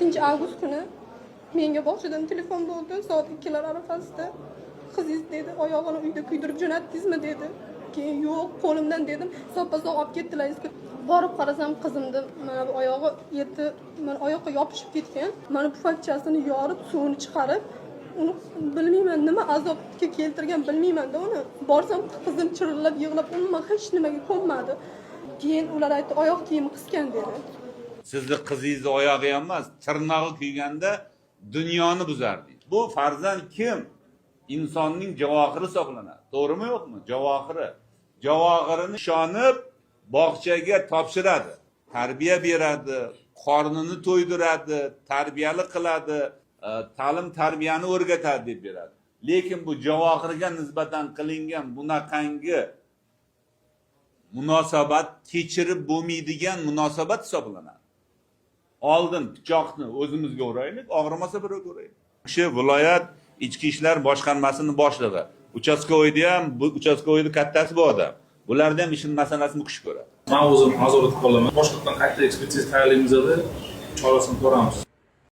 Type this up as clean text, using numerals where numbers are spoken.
7-avgust kuni menga bog'chadan telefon bo'ldi, soat 2lar arafasida. Qizingiz dedi, oyog'ini uyda kuydirib jo'natdingizmi dedi. Keyin yo'q, qo'limdan dedim, soppa-sog' olib ketdilar. Borib qarasam qizimni mana bu oyog'i eti mana oyoqqa yopishib ketgan. Mana pufakchasini yorib, suvini chiqarib, uni bilmayman nima azobga keltirgan bilmayman-da uni. Borsam qizim chirillab yig'lab, umuman hech nimaga ko'nmadi. Keyin ular aytdi, oyoq kiyimi qisgan dedi. Sizni qizingizni oyog'i emas, tirnog'i kuyganda dunyoni buzardi. Bu farzand kim? İnsonning javohiri hisoblanadi. To'g'rimi yo'qmi? Javohiri. Javohirini ishonib bog'chaga topshiradi. Tarbiya beradi, qornini to'ydiradi, tarbiyali qiladi, ta'lim tarbiyani o'rgatadi deb beradi. Lekin bu javohirga nisbatan qilingan bunaqangi munosabat kechirib bo'lmaydigan munosabat hisoblanadi. Oldin pichoqni o'zimizga uraylik, og'rimasa birovga uraylik. Kishi viloyat ichki ishlar boshqarmasining boshlig'i. Uchastkovoyda ham, bu uchastkovoyning kattasi bu odam. Bularda ham ishin masalasini o'qish ko'radi. Men o'zim nazorat qilaman. Boshliqdan qayta ekspertiza tayyorlaymiz dedi. Chorasini ko'ramiz.